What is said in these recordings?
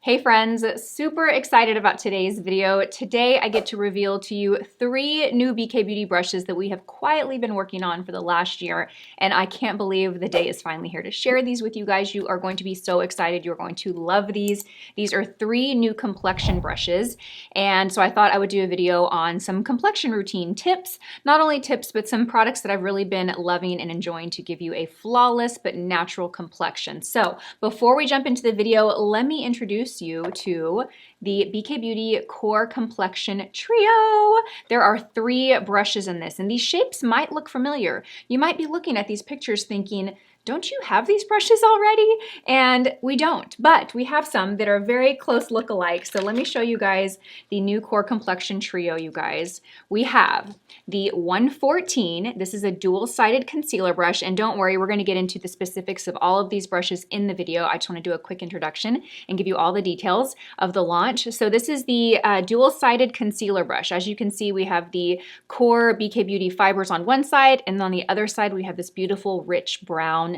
Hey friends, super excited about today's video. Today I get to reveal to you 3 new BK Beauty brushes that we have quietly been working on for the last year, and I can't believe the day is finally here to share these with you guys. You are going to be so excited. You're going to love these. These are 3 new complexion brushes, and so I thought I would do a video on some complexion routine tips. Not only tips, but some products that I've really been loving and enjoying to give you a flawless but natural complexion. So before we jump into the video, let me introduce you to the BK Beauty Core Complexion Trio. There are 3 brushes in this, and these shapes might look familiar. You might be looking at these pictures thinking, don't you have these brushes already? And we don't, but we have some that are very close look-alike. So let me show you guys the new Core Complexion Trio, you guys. We have the 114. This is a dual-sided concealer brush, and don't worry, we're gonna get into the specifics of all of these brushes in the video. I just wanna do a quick introduction and give you all the details of the launch. So this is the dual-sided concealer brush. As you can see, we have the Core BK Beauty fibers on one side, and on the other side, we have this beautiful, rich brown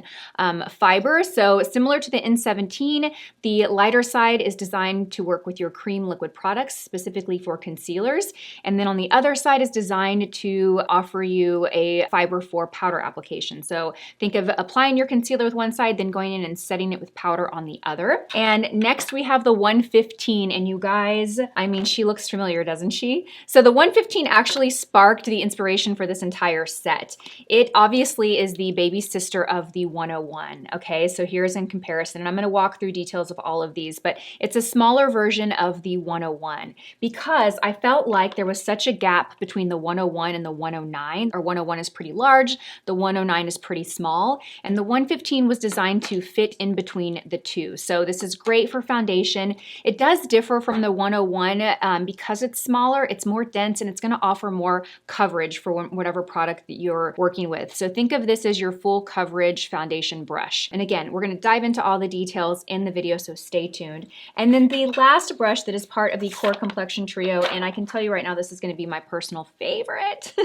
fiber. So similar to the N17, the lighter side is designed to work with your cream liquid products, specifically for concealers. And then on the other side is designed to offer you a fiber for powder application. So think of applying your concealer with one side, then going in and setting it with powder on the other. And next we have the 115, and you guys, I mean, she looks familiar, doesn't she? So the 115 actually sparked the inspiration for this entire set. It obviously is the baby sister of the 101. Okay, so here's in comparison, and I'm going to walk through details of all of these, but it's a smaller version of the 101 because I felt like there was such a gap between the 101 and the 109. Or 101 is pretty large, the 109 is pretty small, and the 115 was designed to fit in between the two. So this is great for foundation. It does differ from the 101 because it's smaller, it's more dense, and it's going to offer more coverage for whatever product that you're working with. So think of this as your full coverage foundation brush. And again, we're going to dive into all the details in the video, so stay tuned. And then the last brush that is part of the Core Complexion Trio, and I can tell you right now this is going to be my personal favorite,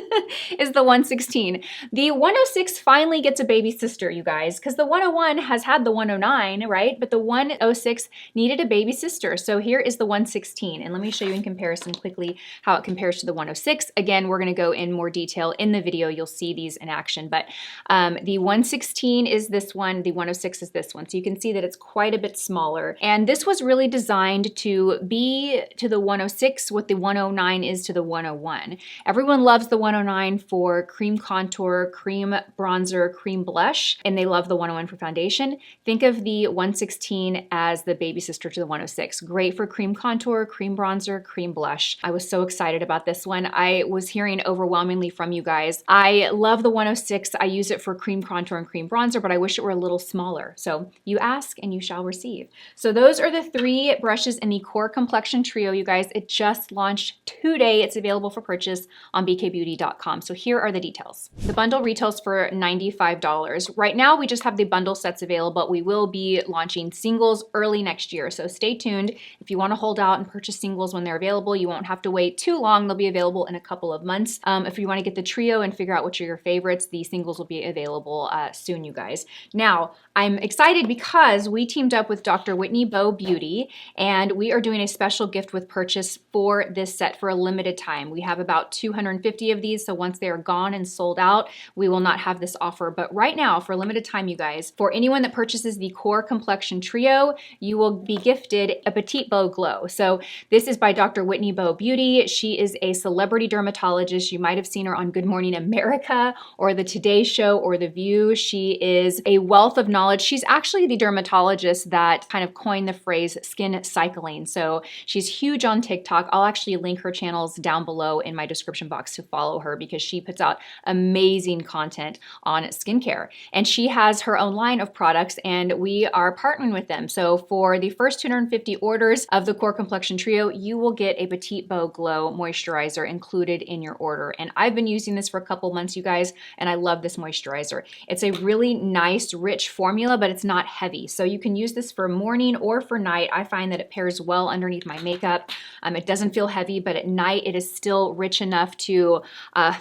is the 116. The 106 finally gets a baby sister, you guys, because the 101 has had the 109, right? But the 106 needed a baby sister. So here is the 116, and let me show you in comparison quickly how it compares to the 106. Again, we're going to go in more detail in the video. You'll see these in action, but the 116 is this one, the 106 is this one. So you can see that it's quite a bit smaller. And this was really designed to be to the 106 what the 109 is to the 101. Everyone loves the 109 for cream contour, cream bronzer, cream blush, and they love the 101 for foundation. Think of the 116 as the baby sister to the 106. Great for cream contour, cream bronzer, cream blush. I was so excited about this one. I was hearing overwhelmingly from you guys. I love the 106. I use it for cream contour and cream bronzer, but I wish it were a little smaller. So you ask and you shall receive. So those are the 3 brushes in the Core Complexion Trio, you guys. It just launched today. It's available for purchase on bkbeauty.com. So here are the details. The bundle retails for $95. Right now, we just have the bundle sets available. We will be launching singles early next year. So stay tuned. If you want to hold out and purchase singles when they're available, you won't have to wait too long. They'll be available in a couple of months. If you want to get the trio and figure out which are your favorites, the singles will be available soon, you guys. Now, I'm excited because we teamed up with Dr. Whitney Bowe Beauty, and we are doing a special gift with purchase for this set for a limited time. We have about 250 of these, so once they are gone and sold out, we will not have this offer. But right now, for a limited time, you guys, for anyone that purchases the Core Complexion Trio, you will be gifted a Petite Bowe Glow. So this is by Dr. Whitney Bowe Beauty. She is a celebrity dermatologist. You might have seen her on Good Morning America or the Today Show or The View. She is a wealth of knowledge. She's actually the dermatologist that kind of coined the phrase skin cycling. So she's huge on TikTok. I'll actually link her channels down below in my description box to follow her because she puts out amazing content on skincare. And she has her own line of products, and we are partnering with them. So for the first 250 orders of the Core Complexion Trio, you will get a Petite Bowe Glow moisturizer included in your order. And I've been using this for a couple months, you guys, and I love this moisturizer. It's a really really nice, rich formula, but it's not heavy. So you can use this for morning or for night. I find that it pairs well underneath my makeup. It doesn't feel heavy, but at night it is still rich enough to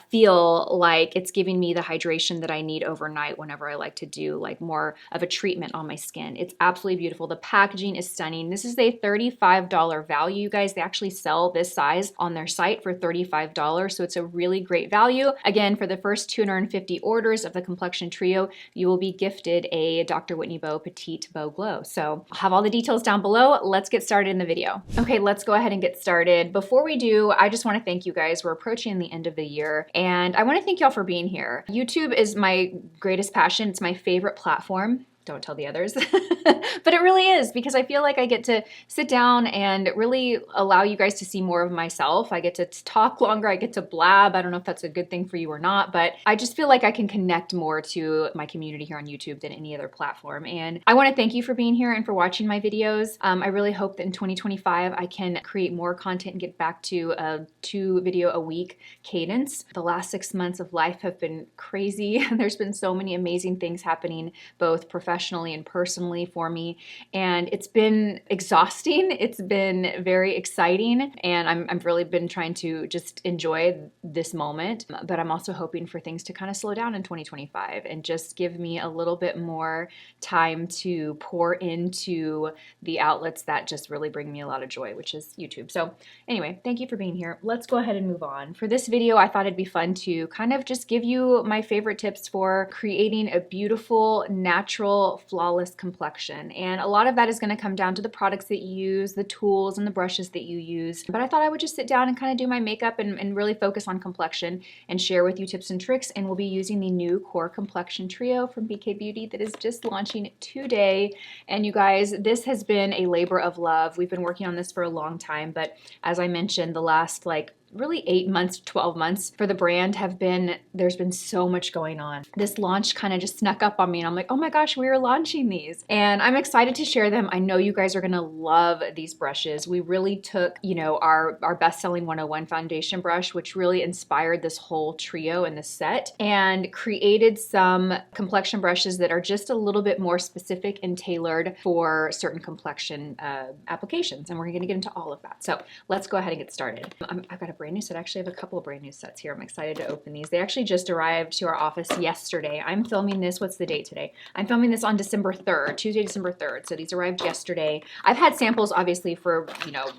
feel like it's giving me the hydration that I need overnight whenever I like to do like more of a treatment on my skin. It's absolutely beautiful. The packaging is stunning. This is a $35 value, you guys. They actually sell this size on their site for $35, so it's a really great value. Again, for the first 250 orders of the Complexion Trio, you will be gifted a Dr. Whitney Bowe Petite Bowe Glow. So I'll have all the details down below. Let's get started in the video. Okay, let's go ahead and get started. Before we do, I just want to thank you guys. We're approaching the end of the year, and I want to thank y'all for being here. YouTube is my greatest passion. It's my favorite platform. Don't tell the others. But it really is, because I feel like I get to sit down and really allow you guys to see more of myself. I get to talk longer. I get to blab. I don't know if that's a good thing for you or not, but I just feel like I can connect more to my community here on YouTube than any other platform. And I want to thank you for being here and for watching my videos. I really hope that in 2025 I can create more content and get back to a 2 video a week cadence. The last 6 months of life have been crazy. There's been so many amazing things happening, both professionally and personally for me. And it's been exhausting. It's been very exciting. And I've really been trying to just enjoy this moment. But I'm also hoping for things to kind of slow down in 2025 and just give me a little bit more time to pour into the outlets that just really bring me a lot of joy, which is YouTube. So anyway, thank you for being here. Let's go ahead and move on. For this video, I thought it'd be fun to kind of just give you my favorite tips for creating a beautiful, natural, flawless complexion. And a lot of that is going to come down to the products that you use, the tools and the brushes that you use. But I thought I would just sit down and kind of do my makeup and really focus on complexion and share with you tips and tricks. And we'll be using the new Core Complexion Trio from BK Beauty that is just launching today. And you guys, this has been a labor of love. We've been working on this for a long time, but as I mentioned, the last really 8 months, 12 months for the brand there's been so much going on. This launch kind of just snuck up on me and I'm like, oh my gosh, we are launching these. And I'm excited to share them. I know you guys are gonna love these brushes. We really took, our best-selling 101 foundation brush, which really inspired this whole trio and this set, and created some complexion brushes that are just a little bit more specific and tailored for certain complexion applications. And we're gonna get into all of that. So let's go ahead and get started. I've got a brand new set. Actually, I have a couple of brand new sets here. I'm excited to open these. They actually just arrived to our office yesterday. I'm filming this. What's the date today? I'm filming this on December 3rd, Tuesday, December 3rd. So these arrived yesterday. I've had samples obviously for,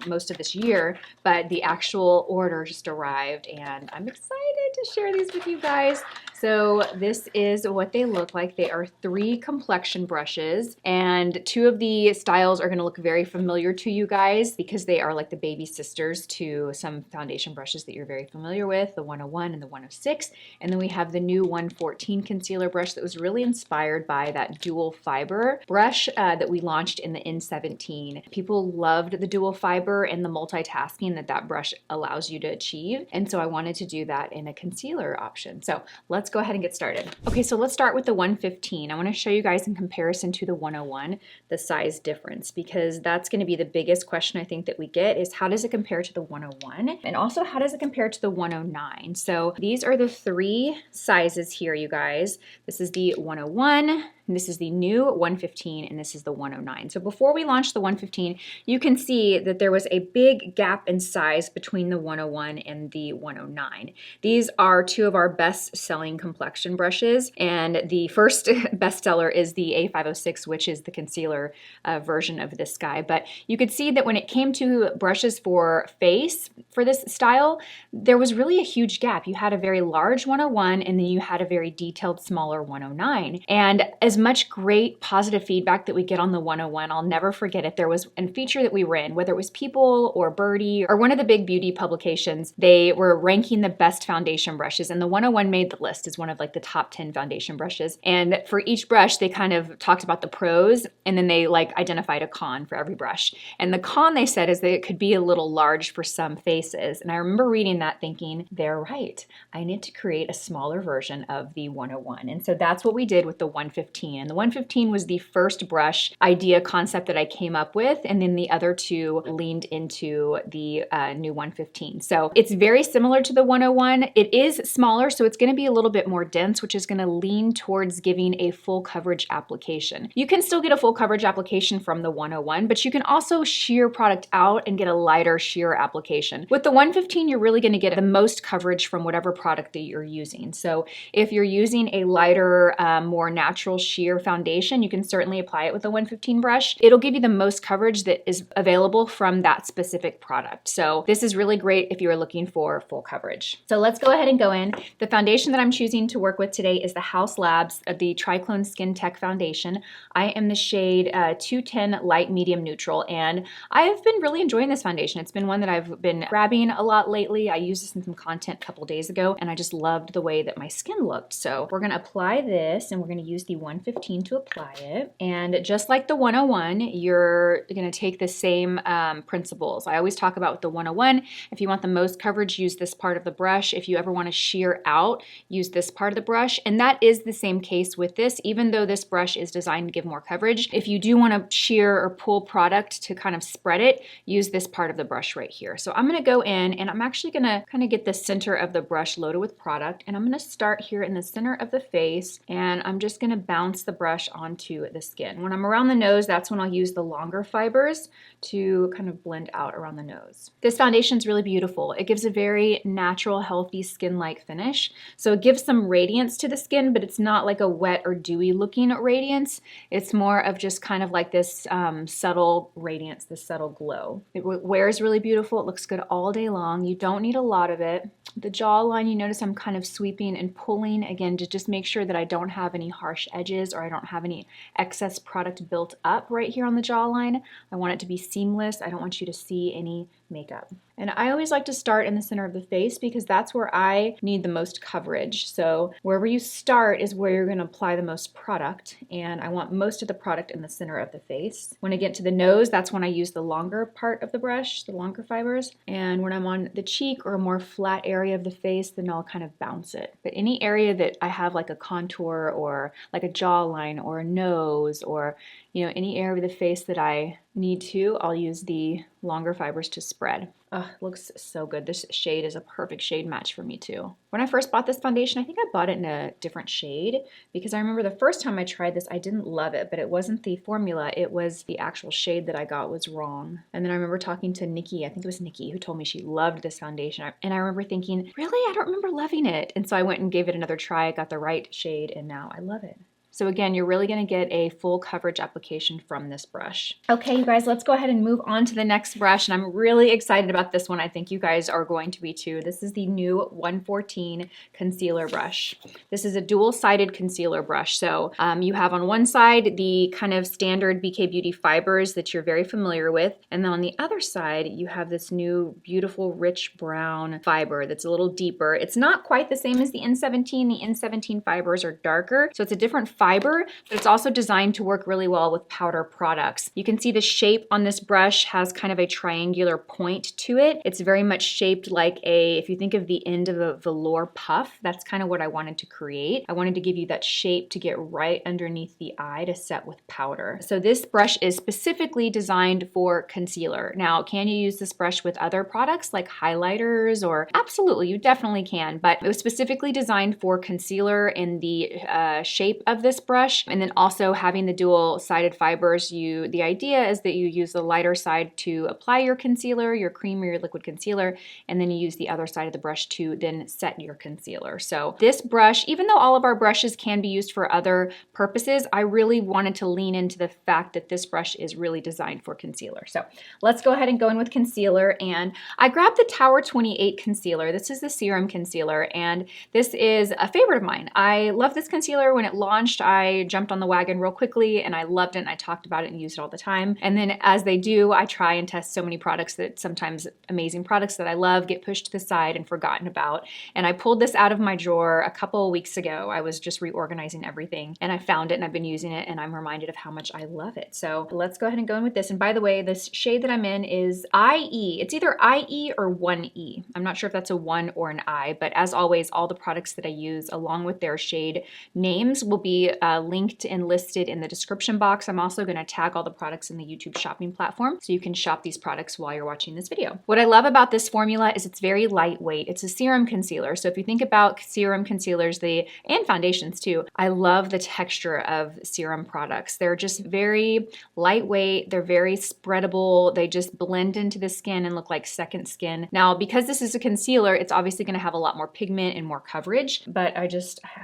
most of this year, but the actual order just arrived and I'm excited to share these with you guys. So this is what they look like. They are 3 complexion brushes, and 2 of the styles are going to look very familiar to you guys because they are like the baby sisters to some foundation brushes that you're very familiar with, the 101 and the 106. And then we have the new 114 concealer brush that was really inspired by that dual fiber brush that we launched in the N17. People loved the dual fiber and the multitasking that brush allows you to achieve. And so I wanted to do that in a concealer option. So let's go ahead and get started. Okay, so let's start with the 115. I want to show you guys in comparison to the 101, the size difference, because that's going to be the biggest question I think that we get is how does it compare to the 101? And also how does it compare to the 109? So these are the 3 sizes here, you guys. This is the 101. And this is the new 115 and this is the 109. So before we launched the 115, you can see that there was a big gap in size between the 101 and the 109. These are 2 of our best-selling complexion brushes, and the first bestseller is the A506, which is the concealer version of this guy. But you could see that when it came to brushes for face, for this style, there was really a huge gap. You had a very large 101 and then you had a very detailed, smaller 109. And as much great positive feedback that we get on the 101, I'll never forget it. There was a feature that we ran, whether it was People or Birdie or one of the big beauty publications, they were ranking the best foundation brushes, and the 101 made the list as one of like the top 10 foundation brushes. And for each brush, they kind of talked about the pros and then they like identified a con for every brush. And the con they said is that it could be a little large for some faces. And I remember reading that thinking, they're right. I need to create a smaller version of the 101. And so that's what we did with the 115. 115. And the 115 was the first brush idea concept that I came up with, and then the other two leaned into the new 115. So it's very similar to the 101. It is smaller, so it's going to be a little bit more dense, which is going to lean towards giving a full coverage application. You can still get a full coverage application from the 101, but you can also sheer product out and get a lighter sheer application. With the 115, you're really going to get the most coverage from whatever product that you're using. So if you're using a lighter, more natural sheer foundation, you can certainly apply it with the 115 brush. It'll give you the most coverage that is available from that specific product. So this is really great if you're looking for full coverage. So let's go ahead and go in. The foundation that I'm choosing to work with today is the House Labs, the Triclone Skin Tech Foundation. I am the shade 210 Light Medium Neutral, and I have been really enjoying this foundation. It's been one that I've been grabbing a lot lately. I used this in some content a couple days ago, and I just loved the way that my skin looked. So we're gonna apply this, and we're gonna use the 115 to apply it. And just like the 101, you're gonna take the same principles. I always talk about with the 101, if you want the most coverage, use this part of the brush. If you ever wanna sheer out, use this part of the brush. And that is the same case with this, even though this brush is designed to give more coverage. If you do wanna sheer or pull product to kind of spread it, use this part of the brush right here. So I'm gonna go in, and I'm actually gonna kind of get the center of the brush loaded with product, and I'm gonna start here in the center of the face, and I'm just gonna bounce the brush onto the skin. When I'm around the nose, that's when I'll use the longer fibers to kind of blend out around the nose. This foundation is really beautiful. It gives a very natural, healthy skin-like finish. So it gives some radiance to the skin, but it's not like a wet or dewy looking radiance. It's more of just kind of like this subtle radiance, this subtle glow. It wears really beautiful. It looks good all day long. You don't need a lot of it. The jawline, you notice I'm kind of sweeping and pulling, again, to just make sure that I don't have any harsh edges or I don't have any excess product built up right here on the jawline. I want it to be seamless. I don't want you to see any makeup. And I always like to start in the center of the face because that's where I need the most coverage. So wherever you start is where you're going to apply the most product, and I want most of the product in the center of the face. When I get to the nose, that's when I use the longer part of the brush, the longer fibers. And when I'm on the cheek or a more flat area of the face, then I'll kind of bounce it. But any area that I have like a contour or like a jawline or a nose or any area of the face that I need to, I'll use the longer fibers to spread. Oh, it looks so good. This shade is a perfect shade match for me too. When I first bought this foundation, I think I bought it in a different shade because I remember the first time I tried this, I didn't love it, but it wasn't the formula. It was the actual shade that I got was wrong. And then I remember talking to Nikki, I think it was Nikki, who told me she loved this foundation. And I remember thinking, really? I don't remember loving it. And so I went and gave it another try. I got the right shade and now I love it. So again, you're really going to get a full coverage application from this brush. Okay, you guys, let's go ahead and move on to the next brush. And I'm really excited about this one. I think you guys are going to be too. This is the new 114 concealer brush. This is a dual-sided concealer brush. So you have on one side the kind of standard BK Beauty fibers that you're very familiar with. And then on the other side, you have this new beautiful rich brown fiber that's a little deeper. It's not quite the same as the N17. The N17 fibers are darker. So it's a different fiber, but it's also designed to work really well with powder products. You can see the shape on this brush has kind of a triangular point to it. It's very much shaped like if you think of the end of a velour puff, that's kind of what I wanted to create. I wanted to give you that shape to get right underneath the eye to set with powder. So this brush is specifically designed for concealer. Now, can you use this brush with other products like highlighters or absolutely, you definitely can, but it was specifically designed for concealer in the shape of this brush. And then also having the dual-sided fibers, the idea is that you use the lighter side to apply your concealer, your cream or your liquid concealer, and then you use the other side of the brush to then set your concealer. So this brush, even though all of our brushes can be used for other purposes, I really wanted to lean into the fact that this brush is really designed for concealer. So let's go ahead and go in with concealer. And I grabbed the Tower 28 concealer. This is the Serum concealer, and this is a favorite of mine. I love this concealer. When it launched, I jumped on the wagon real quickly and I loved it and I talked about it and used it all the time. And then as they do, I try and test so many products that sometimes amazing products that I love get pushed to the side and forgotten about. And I pulled this out of my drawer a couple of weeks ago. I was just reorganizing everything and I found it and I've been using it and I'm reminded of how much I love it. So let's go ahead and go in with this. And by the way, this shade that I'm in is IE. It's either IE or 1E. I'm not sure if that's a 1 or an I, but as always, all the products that I use along with their shade names will be be linked and listed in the description box. I'm also going to tag all the products in the YouTube shopping platform so you can shop these products while you're watching this video. What I love about this formula is it's very lightweight. It's a serum concealer. So if you think about serum concealers, and foundations too, I love the texture of serum products. They're just very lightweight. They're very spreadable. They just blend into the skin and look like second skin. Now, because this is a concealer, it's obviously going to have a lot more pigment and more coverage, but I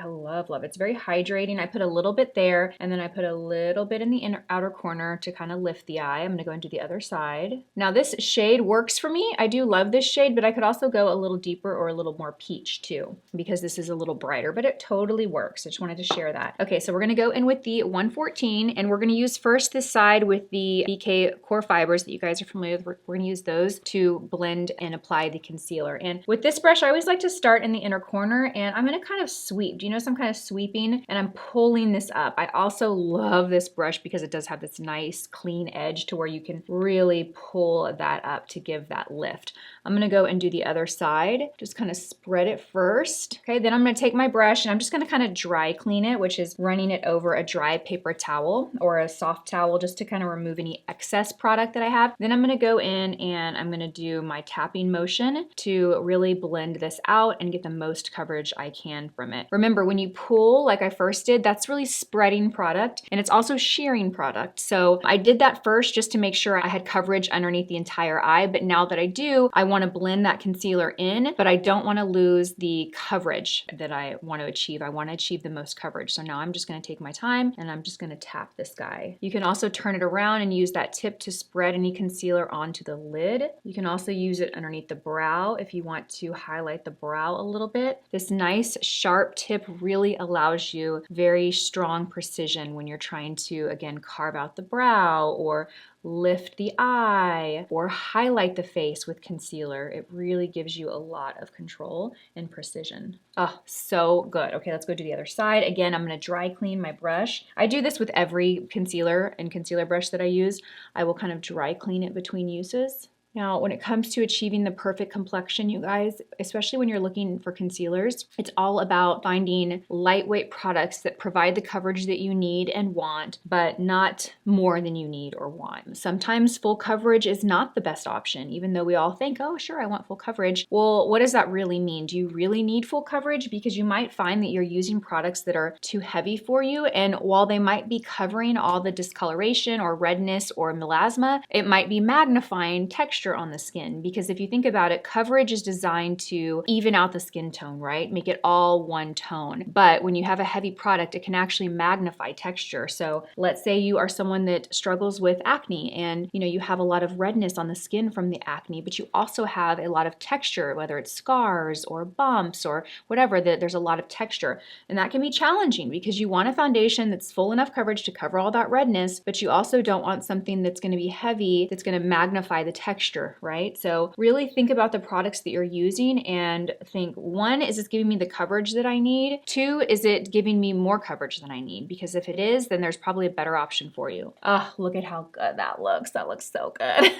love it. It's very hydrating. I put a little bit there, and then I put a little bit in the outer corner to kind of lift the eye. I'm going to go and do the other side. Now, this shade works for me. I do love this shade, but I could also go a little deeper or a little more peach too, because this is a little brighter, but it totally works. I just wanted to share that. Okay, so we're going to go in with the 114, and we're going to use first this side with the BK core fibers that you guys are familiar with. We're going to use those to blend and apply the concealer. And with this brush, I always like to start in the inner corner, and I'm going to kind of sweep. Do you notice I'm kind of sweeping and I'm pulling this up? I also love this brush because it does have this nice clean edge to where you can really pull that up to give that lift. I'm going to go and do the other side. Just kind of spread it first. Okay, then I'm going to take my brush and I'm just going to kind of dry clean it, which is running it over a dry paper towel or a soft towel just to kind of remove any excess product that I have. Then I'm going to go in and I'm going to do my tapping motion to really blend this out and get the most coverage I can from it. Remember, when you pull like I first did, that's really spreading product, and it's also shearing product. So I did that first just to make sure I had coverage underneath the entire eye, but now that I do, I want to blend that concealer in, but I don't want to lose the coverage that I want to achieve. I want to achieve the most coverage. So now I'm just going to take my time and I'm just going to tap this guy. You can also turn it around and use that tip to spread any concealer onto the lid. You can also use it underneath the brow if you want to highlight the brow a little bit. This nice sharp tip really allows you very strong precision when you're trying to, again, carve out the brow or lift the eye or highlight the face with concealer. It really gives you a lot of control and precision. Oh, so good. Okay, let's go do the other side. Again, I'm going to dry clean my brush. I do this with every concealer and concealer brush that I use. I will kind of dry clean it between uses. Now, when it comes to achieving the perfect complexion, you guys, especially when you're looking for concealers, it's all about finding lightweight products that provide the coverage that you need and want, but not more than you need or want. Sometimes full coverage is not the best option, even though we all think, oh, sure, I want full coverage. Well, what does that really mean? Do you really need full coverage? Because you might find that you're using products that are too heavy for you, and while they might be covering all the discoloration or redness or melasma, it might be magnifying texture on the skin, because if you think about it, coverage is designed to even out the skin tone, right? Make it all one tone. But when you have a heavy product, it can actually magnify texture. So let's say you are someone that struggles with acne and you have a lot of redness on the skin from the acne, but you also have a lot of texture, whether it's scars or bumps or whatever, that there's a lot of texture. And that can be challenging because you want a foundation that's full enough coverage to cover all that redness, but you also don't want something that's going to be heavy, that's going to magnify the texture, right? So really think about the products that you're using and think, one, is this giving me the coverage that I need? Two, is it giving me more coverage than I need? Because if it is, then there's probably a better option for you. Oh, look at how good that looks. That looks so good.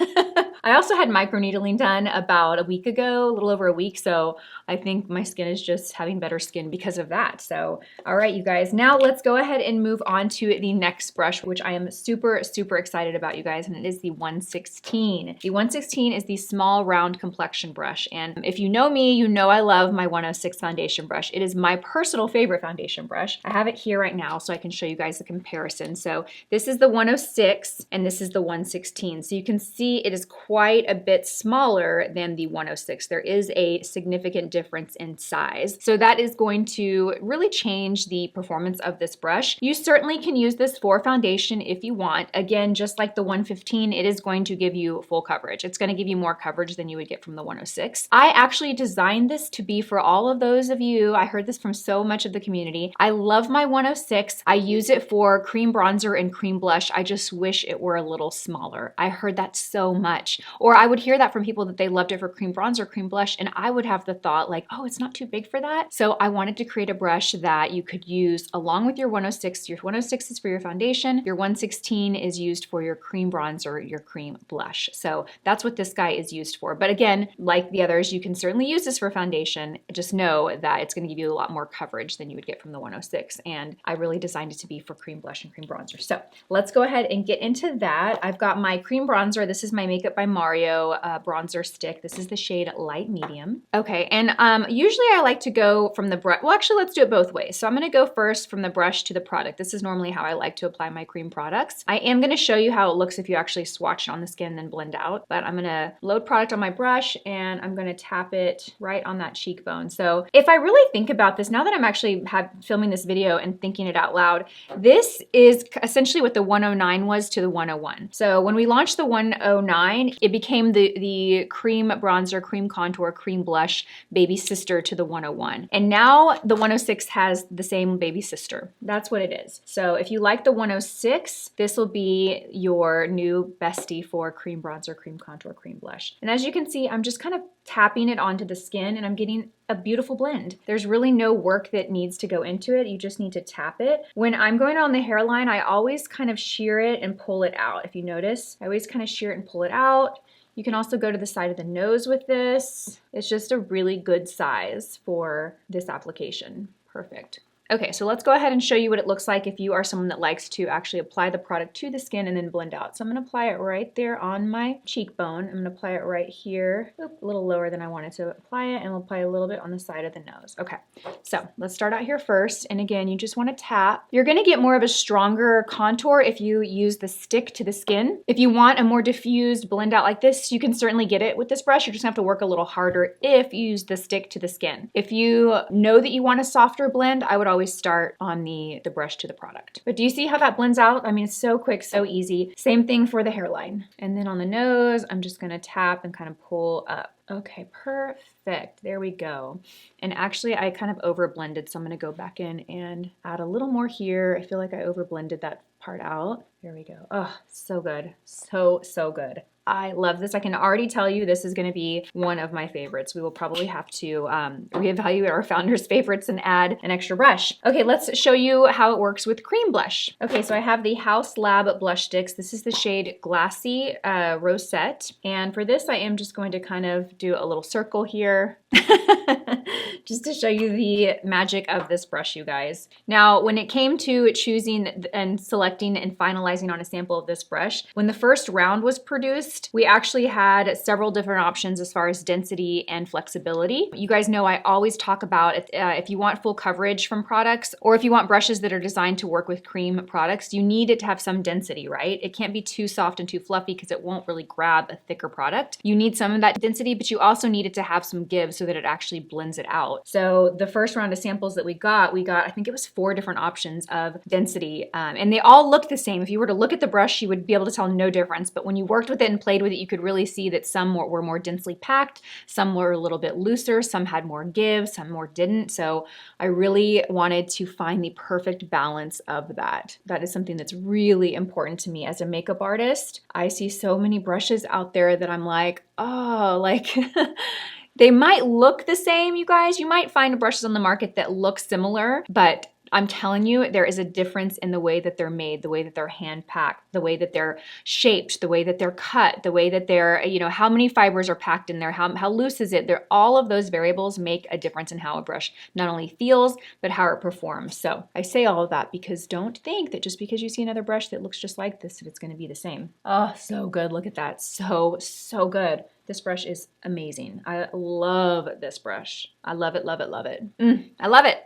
I also had microneedling done about a week ago, a little over a week. So I think my skin is just having better skin because of that. So, all right, you guys, now let's go ahead and move on to the next brush, which I am super, super excited about, you guys, and it is the 116. The 116 is the small round complexion brush. And if you know me, you know I love my 106 foundation brush. It is my personal favorite foundation brush. I have it here right now so I can show you guys the comparison. So this is the 106 and this is the 116. So you can see it is quite a bit smaller than the 106. There is a significant difference in size. So that is going to really change the performance of this brush. You certainly can use this for foundation if you want. Again, just like the 115, it is going to give you full coverage. It's going to give you more coverage than you would get from the 106. I actually designed this to be for all of those of you. I heard this from so much of the community. I love my 106. I use it for cream bronzer and cream blush. I just wish it were a little smaller. I heard that so much. Or I would hear that from people that they loved it for cream bronzer, cream blush, and I would have the thought like, oh, it's not too big for that. So I wanted to create a brush that you could use along with your 106. Your 106 is for your foundation. Your 116 is used for your cream bronzer, your cream blush. So that's That's what this guy is used for. But again, like the others, you can certainly use this for foundation. Just know that it's going to give you a lot more coverage than you would get from the 106. And I really designed it to be for cream blush and cream bronzer. So let's go ahead and get into that. I've got my cream bronzer. This is my Makeup by Mario bronzer stick. This is the shade Light Medium. Okay, and usually I like to go from the brush. Well, actually, let's do it both ways. So I'm going to go first from the brush to the product. This is normally how I like to apply my cream products. I am going to show you how it looks if you actually swatch it on the skin and then blend out. But I'm going to load product on my brush and I'm going to tap it right on that cheekbone. So if I really think about this, now that I'm actually filming this video and thinking it out loud, this is essentially what the 109 was to the 101. So when we launched the 109, it became the cream bronzer, cream contour, cream blush baby sister to the 101. And now the 106 has the same baby sister. That's what it is. So if you like the 106, this will be your new bestie for cream bronzer, cream contour, cream blush. And as you can see, I'm just kind of tapping it onto the skin and I'm getting a beautiful blend. There's really no work that needs to go into it. You just need to tap it. When I'm going on the hairline, I always kind of shear it and pull it out. If you notice, I always kind of shear it and pull it out. You can also go to the side of the nose with this. It's just a really good size for this application. Perfect. Okay, so let's go ahead and show you what it looks like if you are someone that likes to actually apply the product to the skin and then blend out. So I'm gonna apply it right there on my cheekbone. I'm gonna apply it right here, a little lower than I wanted to apply it, and we'll apply a little bit on the side of the nose. Okay, so let's start out here first. And again, you just wanna tap. You're gonna get more of a stronger contour if you use the stick to the skin. If you want a more diffused blend out like this, you can certainly get it with this brush. You're just gonna have to work a little harder if you use the stick to the skin. If you know that you want a softer blend, I would always start on the brush to the product. But do you see how that blends out? I mean, it's so quick, so easy. Same thing for the hairline. And then on the nose, I'm just gonna tap and kind of pull up. Okay, perfect. There we go. And actually, I kind of over blended, so I'm gonna go back in and add a little more here. I feel like I over blended that part out. There we go. Oh, so good. So, so good. I love this. I can already tell you this is going to be one of my favorites. We will probably have to reevaluate our founder's favorites and add an extra brush. Okay, let's show you how it works with cream blush. Okay, so I have the House Lab blush sticks. This is the shade Glassy Rosette. And for this, I am just going to kind of do a little circle here. Just to show you the magic of this brush, you guys. Now, when it came to choosing and selecting and finalizing on a sample of this brush, when the first round was produced, we actually had several different options as far as density and flexibility. You guys know I always talk about if you want full coverage from products, or if you want brushes that are designed to work with cream products, you need it to have some density, right? It can't be too soft and too fluffy because it won't really grab a thicker product. You need some of that density, but you also need it to have some give so that it actually blends it out. So the first round of samples that we got, I think it was 4 different options of density, and they all look the same. If you were to look at the brush, you would be able to tell no difference, but when you worked with it and played with it, you could really see that some were more densely packed, some were a little bit looser, some had more give, some more didn't. So I really wanted to find the perfect balance of that. That is something that's really important to me as a makeup artist. I see so many brushes out there that I'm like, oh, like they might look the same, you guys. You might find brushes on the market that look similar, but I'm telling you, there is a difference in the way that they're made, the way that they're hand packed, the way that they're shaped, the way that they're cut, the way that they're, how many fibers are packed in there, how loose is it? All of those variables make a difference in how a brush not only feels, but how it performs. So I say all of that because don't think that just because you see another brush that looks just like this, that it's gonna be the same. Oh, so good, look at that, so, so good. This brush is amazing. I love this brush. I love it, love it, love it. I love it.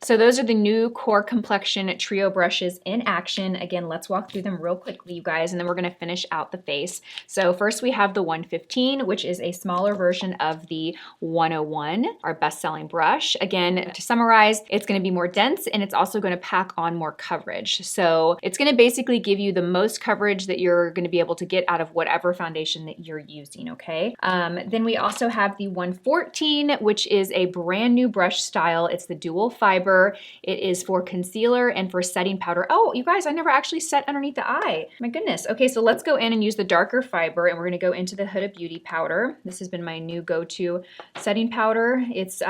So those are the new Core Complexion trio brushes in action. Again, let's walk through them real quickly, you guys, and then we're gonna finish out the face. So first we have the 115, which is a smaller version of the 101, our best-selling brush. Again, to summarize, it's gonna be more dense and it's also gonna pack on more coverage. So it's gonna basically give you the most coverage that you're gonna be able to get out of whatever foundation that you're using, okay? Then we also have the 114, which is a brand new brush style. It's the dual fiber. It is for concealer and for setting powder. Oh, you guys, I never actually set underneath the eye. My goodness. Okay, so let's go in and use the darker fiber, and we're gonna go into the Huda Beauty powder. This has been my new go-to setting powder. It's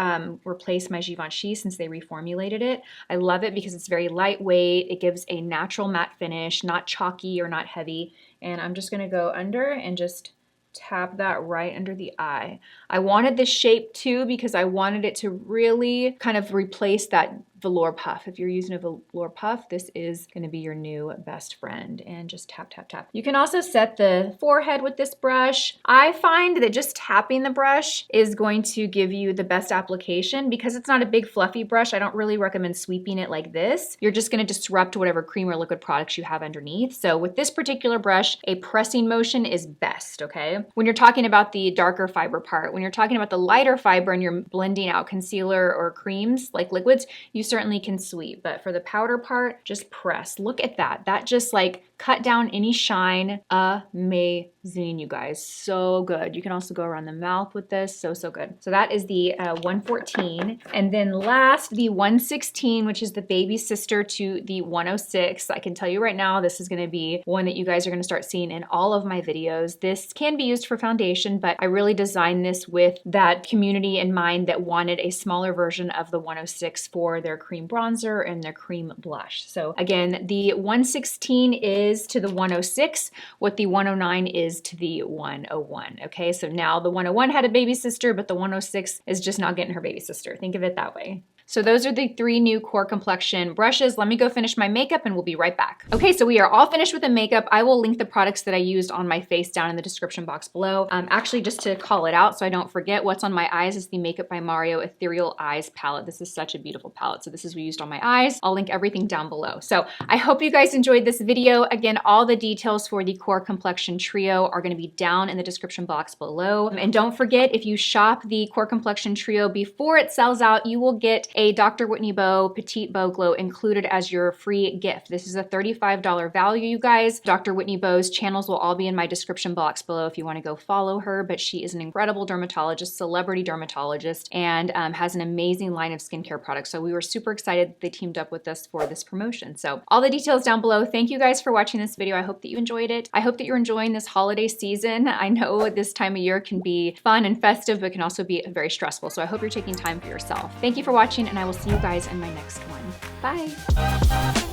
replaced my Givenchy since they reformulated it. I love it because it's very lightweight. It gives a natural matte finish, not chalky or not heavy. And I'm just gonna go under and just tap that right under the eye. I wanted this shape too because I wanted it to really kind of replace that velour puff. If you're using a velour puff, this is going to be your new best friend. And just tap, tap, tap. You can also set the forehead with this brush. I find that just tapping the brush is going to give you the best application because it's not a big fluffy brush. I don't really recommend sweeping it like this. You're just going to disrupt whatever cream or liquid products you have underneath. So with this particular brush, a pressing motion is best, okay? When you're talking about the darker fiber part, when you're talking about the lighter fiber and you're blending out concealer or creams like liquids, you certainly can sweep, but for the powder part, just press. Look at that. That just like cut down any shine. Amazing, you guys. So good. You can also go around the mouth with this. So, so good. So that is the 114. And then last, the 116, which is the baby sister to the 106. I can tell you right now, this is going to be one that you guys are going to start seeing in all of my videos. This can be used for foundation, but I really designed this with that community in mind that wanted a smaller version of the 106 for their cream bronzer and their cream blush. So again, the 116 is to the 106, what the 109 is to the 101, okay? So now the 101 had a baby sister, but the 106 is just not getting her baby sister. Think of it that way. So those are the 3 new Core Complexion brushes. Let me go finish my makeup and we'll be right back. Okay, so we are all finished with the makeup. I will link the products that I used on my face down in the description box below. Actually, just to call it out so I don't forget, what's on my eyes is the Makeup by Mario Ethereal Eyes palette. This is such a beautiful palette. So this is what we used on my eyes. I'll link everything down below. So I hope you guys enjoyed this video. Again, all the details for the Core Complexion trio are gonna be down in the description box below. And don't forget, if you shop the Core Complexion trio before it sells out, you will get a Dr. Whitney Bowe Petite Bow Glow included as your free gift. This is a $35 value, you guys. Dr. Whitney Bowe's channels will all be in my description box below if you want to go follow her, but she is an incredible dermatologist, celebrity dermatologist, and has an amazing line of skincare products. So we were super excited that they teamed up with us for this promotion. So all the details down below. Thank you guys for watching this video. I hope that you enjoyed it. I hope that you're enjoying this holiday season. I know this time of year can be fun and festive, but can also be very stressful. So I hope you're taking time for yourself. Thank you for watching, and I will see you guys in my next one. Bye.